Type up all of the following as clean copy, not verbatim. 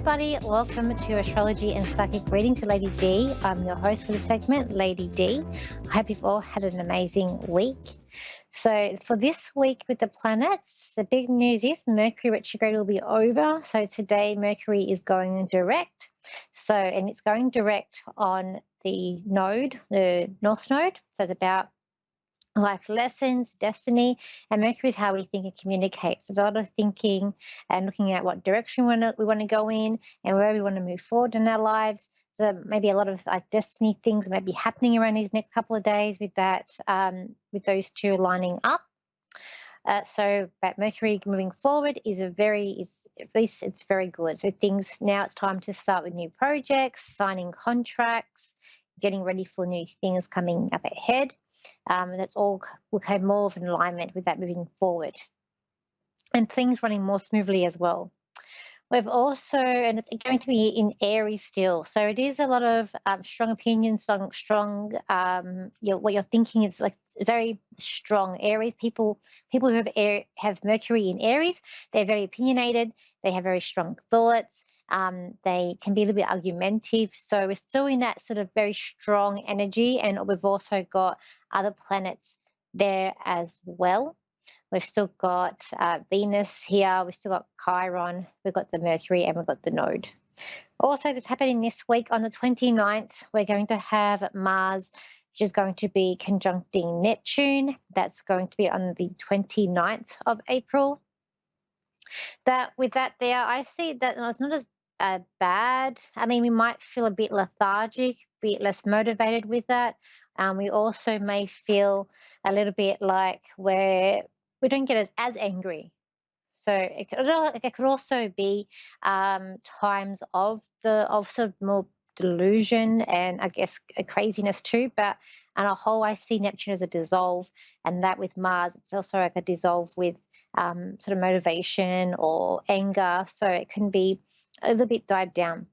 everybody, welcome to Astrology and Psychic Reading to Lady D. I'm your host for the segment, Lady D. I hope you've all had an amazing week. So for this week with the planets, the big news is Mercury retrograde will be over. So today Mercury is going direct. And it's going direct on the node, the North Node. So it's about life lessons, destiny, and Mercury is how we think and communicate. So there's a lot of thinking and looking at what direction we want to go in and where we want to move forward in our lives. So maybe a lot of like destiny things might be happening around these next couple of days with that, with those two lining up. But Mercury moving forward is at least it's very good. So now it's time to start with new projects, signing contracts, getting ready for new things coming up ahead. That's all will have more of an alignment with that moving forward, and things running more smoothly as well. We've also, and it's going to be in Aries still, so it is a lot of strong opinions, strong. What you're thinking is like very strong. Aries people who have Mercury in Aries, they're very opinionated. They have very strong thoughts. They can be a little bit argumentative. So we're still in that sort of very strong energy, and we've also got other planets there as well. We've still got Venus here. We've still got Chiron. We've got the Mercury, and we've got the node. Also, this happening this week on the 29th, we're going to have Mars, which is going to be conjuncting Neptune. That's going to be on the 29th of April. With that there, I see that it's not as bad. I mean, we might feel a bit lethargic, a bit less motivated with that. We also may feel a little bit like we don't get as angry. So it could also be times of sort of more delusion and I guess a craziness too. But on a whole, I see Neptune as a dissolve, and that with Mars, it's also like a dissolve with sort of motivation or anger. So it can be a little bit died down.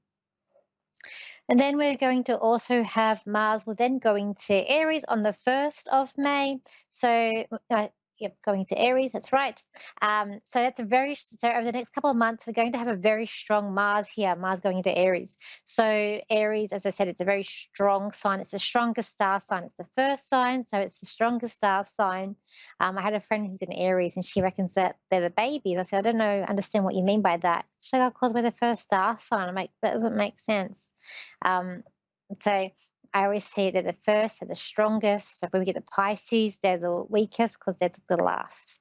And then we're going to also have Mars will then go into Aries on the 1st of May. So going to Aries, that's right. So over the next couple of months, we're going to have a very strong Mars here, Mars going into Aries. So Aries, as I said, it's a very strong sign. It's the strongest star sign. It's the first sign, so it's the strongest star sign. I had a friend who's in Aries, and she reckons that they're the babies. I said, I don't understand what you mean by that. She's like, of course, we're the first star sign. I'm like, that doesn't make sense. So I always say they're the first, they're the strongest. So when we get the Pisces, they're the weakest because they're the last.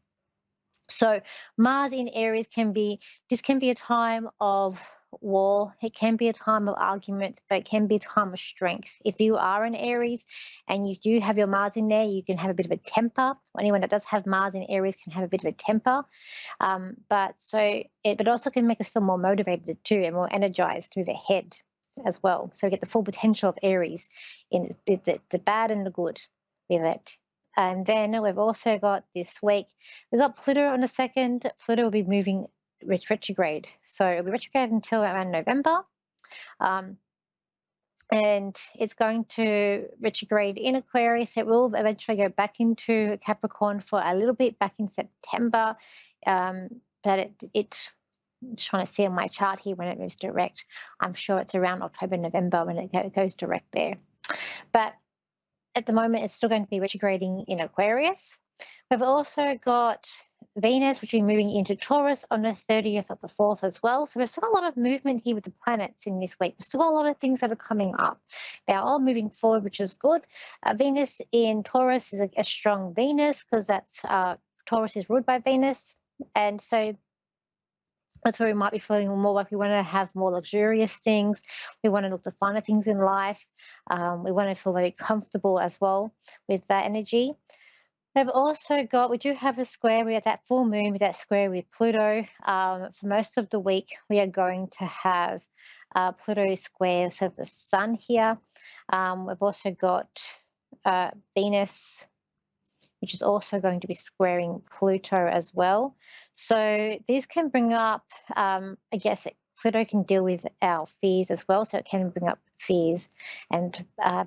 So Mars in Aries can be a time of war. It can be a time of argument, but it can be a time of strength. If you are in Aries and you do have your Mars in there, you can have a bit of a temper. Anyone that does have Mars in Aries can have a bit of a temper. But it also can make us feel more motivated too and more energized to move ahead as well. So we get the full potential of Aries in the bad and the good with it. And then we've also got this week, we've got Pluto on the 2nd. Pluto will be moving retrograde. So it'll be retrograde until around November. And it's going to retrograde in Aquarius. It will eventually go back into Capricorn for a little bit back in September. But I'm just trying to see on my chart here when it moves direct. I'm sure it's around October, November when it goes direct there. But at the moment, it's still going to be retrograding in Aquarius. We've also got Venus, which will be moving into Taurus on the 30th of the 4th as well. So there's still a lot of movement here with the planets in this week. There's still a lot of things that are coming up. They're all moving forward, which is good. Venus in Taurus is a strong Venus because Taurus is ruled by Venus. And so that's where we might be feeling more like we want to have more luxurious things. We want to look to finer things in life. We want to feel very comfortable as well with that energy. We do have a square. We have that full moon with that square with Pluto. For most of the week, we are going to have Pluto square sort of the sun here. We've also got Venus, which is also going to be squaring Pluto as well. So these can bring up, I guess Pluto can deal with our fears as well. So it can bring up fears and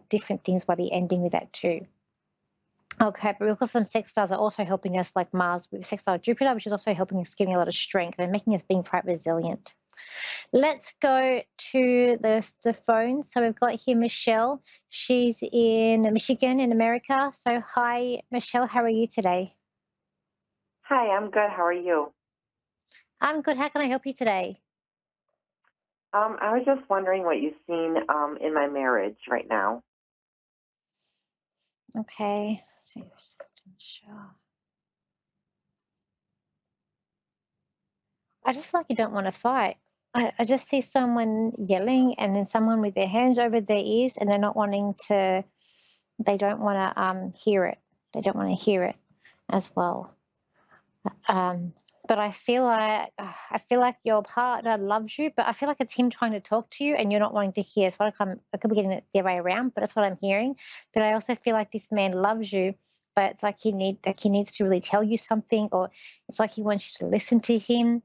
different things might be ending with that too. Okay, but we've got some sextiles are also helping us, like Mars with sextile Jupiter, which is also helping us, giving a lot of strength and making us being quite resilient. Let's go to the phone. So we've got here Michelle. She's in Michigan in America. So hi, Michelle. How are you today? Hi, I'm good. How are you? I'm good. How can I help you today? I was just wondering what you've seen in my marriage right now. Okay. So, Michelle. I just feel like you don't want to fight. I just see someone yelling and then someone with their hands over their ears and they're not wanting to, they don't want to hear it. They don't want to hear it as well. Um, but I feel like your partner loves you, but I feel like it's him trying to talk to you and you're not wanting to hear. So I could be getting it the other way around, but that's what I'm hearing. But I also feel like this man loves you, but it's like he needs to really tell you something, or it's like he wants you to listen to him.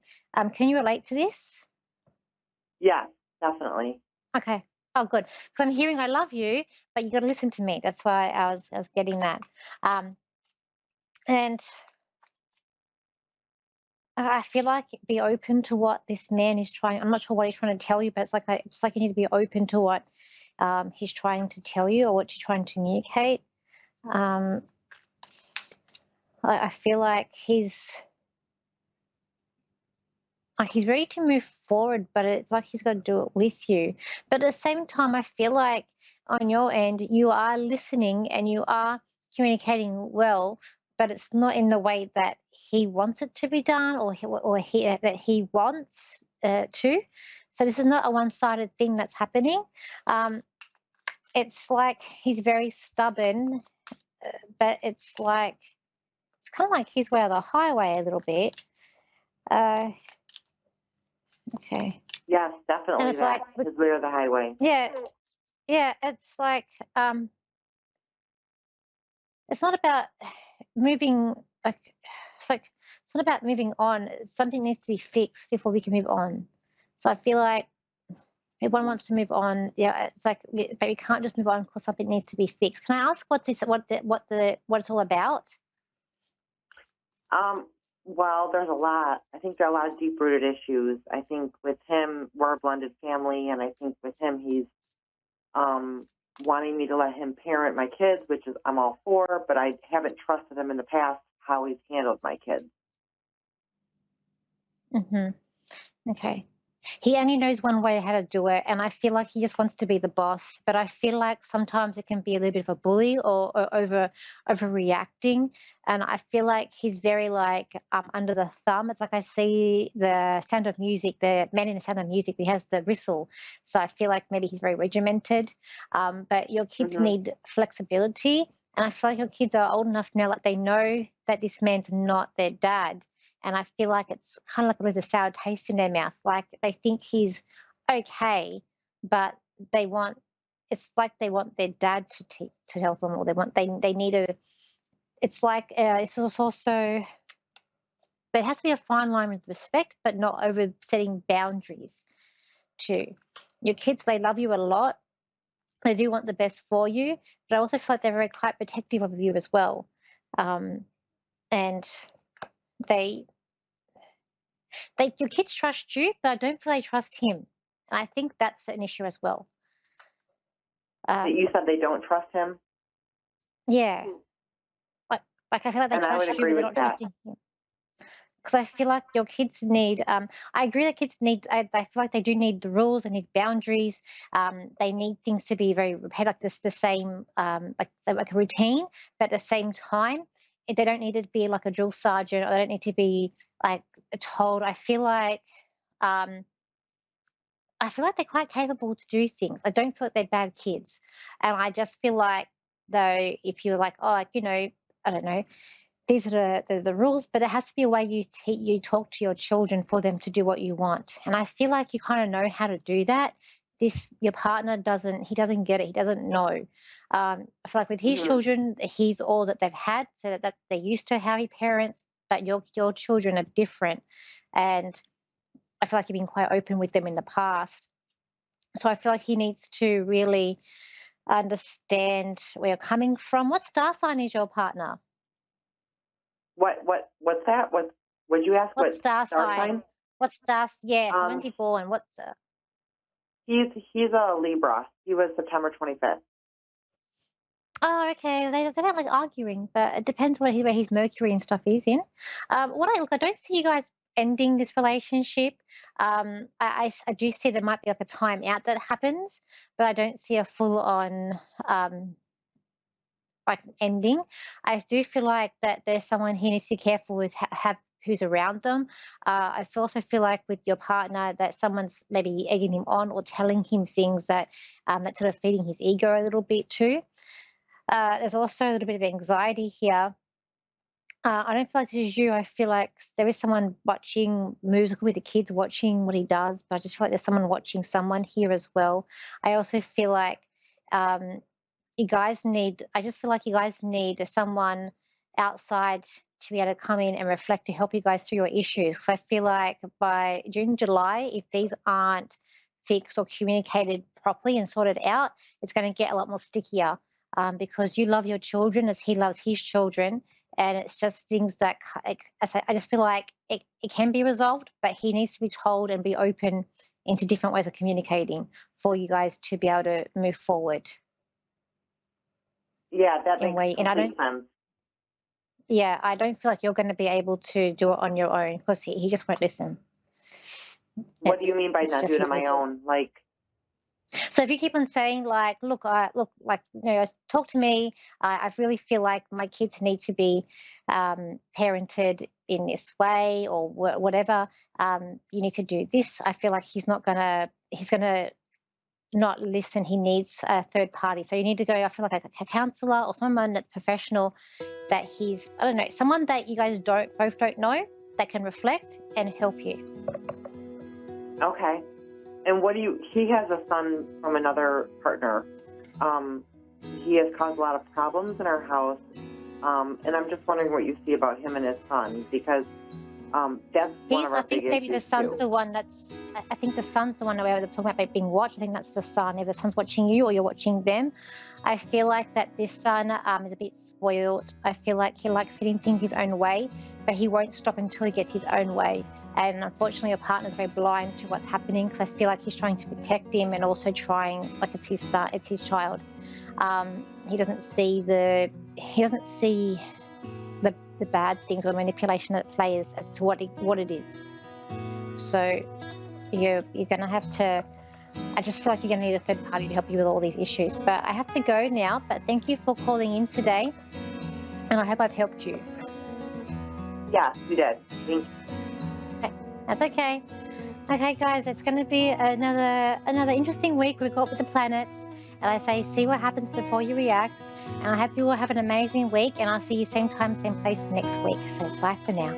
Can you relate to this? Yes, definitely. Okay. Oh, good. Because I'm hearing I love you, but you got to listen to me. That's why I was getting that. Um, and I feel like be open to what this man is trying. I'm not sure what he's trying to tell you, but it's like you need to be open to what he's trying to tell you or what you're trying to communicate. Um, I feel like he's ready to move forward, but it's like he's got to do it with you. But at the same time, I feel like on your end, you are listening and you are communicating well, but it's not in the way that he wants it to be done, or that he wants to. So this is not a one-sided thing that's happening. Um, it's like he's very stubborn, but it's kind of like his way or the highway a little bit. Uh, okay. Yes, And definitely it's that. like, His way or the highway. yeah, yeah, it's like, it's not about moving, like, it's like, it's not about moving on. Something needs to be fixed before we can move on. So I feel like everyone wants to move on. Yeah, it's like, but we can't just move on because something needs to be fixed. Can I ask what it's all about? Um, well, there's a lot. I think there are a lot of deep-rooted issues. I think with him, we're a blended family, and I think with him, he's um, wanting me to let him parent my kids, which is I'm all for, but I haven't trusted him in the past how he's handled my kids. Hmm. Okay. He only knows one way how to do it, and I feel like he just wants to be the boss. But I feel like sometimes it can be a little bit of a bully or overreacting. And I feel like he's very like under the thumb. It's like I see the Sound of Music, the man in the Sound of Music. He has the whistle, so I feel like maybe he's very regimented. But your kids Hmm. need flexibility, and I feel like your kids are old enough now, like they know that this man's not their dad, and I feel like it's kind of like a little sour taste in their mouth. Like they think he's okay, but they want it's like they want their dad to tell them, or they need a. It's like it's also there has to be a fine line with respect, but not over setting boundaries too. Your kids, they love you a lot. They do want the best for you, but I also feel like they're very quite protective of you as well. Um, and they your kids trust you, but I don't feel they trust him. And I think that's an issue as well. That Um, you said they don't trust him, yeah, like I feel like they and I would trust you, but agree they're with not that. trusting him. Because I feel like your kids need. I agree that kids need. I feel like they do need the rules. They need boundaries. They need things to be very repeated, like this, the same, like a routine. But at the same time, they don't need to be like a drill sergeant, or they don't need to be like told. Um, I feel like they're quite capable to do things. I don't feel like they're bad kids. And I just feel like, though, if you're like, oh, like, I don't know, these are the rules, but it has to be a way you talk to your children for them to do what you want. And I feel like you kind of know how to do that. Your partner doesn't, he doesn't get it, he doesn't know. I feel like with his Hmm. children, he's all that they've had, so that they're used to how he parents, but your children are different. And I feel like you've been quite open with them in the past. So I feel like he needs to really understand where you're coming from. What star sign is your partner? What's that? What would you ask? What What star star sign? sign? What stars? Yeah. So when's Um, he born? What's he's a Libra. He was September 25th. Oh, okay. They don't like arguing, but it depends where his Mercury and stuff is in. What I look, I don't see you guys ending this relationship. I do see there might be like a time out that happens, but I don't see a full on um like ending. I do feel like that there's someone he needs to be careful with have who's around them. Also feel like with your partner that someone's maybe egging him on or telling him things that sort of feeding his ego a little bit too. There's also a little bit of anxiety here. I don't feel like this is you. I feel like there is someone watching moves with the kids, watching what he does, but I just feel like there's someone watching someone here as well. I also feel like um, I just feel like you guys need someone outside to be able to come in and reflect to help you guys through your issues. Because I feel like by June, July, if these aren't fixed or communicated properly and sorted out, it's going to get a lot more stickier because you love your children as he loves his children. And it's just things that I just feel like it can be resolved, but he needs to be told and be open into different ways of communicating for you guys to be able to move forward Yeah, that in makes way. And complete sense. yeah, I don't feel like you're going to be able to do it on your own because he just won't listen. What do you mean by It's not just do it his on my own? Like, So if you keep on saying like, look, like talk to me. I really feel like my kids need to be parented in this way or whatever. You need to do this. I feel like he's gonna not listen. He needs a third party. So you need to go. I feel like a counselor or someone that's professional. That I don't know, someone that you guys don't know that can reflect and help you. okay. And he has a son from another partner. Um, he has caused a lot of problems in our house. And I'm just wondering what you see about him and his son, because that's one of I our big think maybe the issues son's too. the one that's. I think the son's the one where they're talking about being watched. I think that's the son. If the son's watching you or you're watching them, I feel like that this son is a bit spoiled. I feel like he likes getting things his own way, but he won't stop until he gets his own way. And unfortunately, your partner's very blind to what's happening because I feel like he's trying to protect him and also trying like it's his son, it's his child. He doesn't see the bad things or manipulation that plays as to what it is. So you're going to have to. I just feel like you're going to need a third party to help you with all these issues. But I have to go now. But thank you for calling in today, and I hope I've helped you. Yeah, you did. Thank you. Okay, that's okay. Okay, guys, it's going to be another interesting week. We go up with the planets, and I say, see what happens before you react. And I hope you will have an amazing week, and I'll see you same time, same place next week. So bye for now.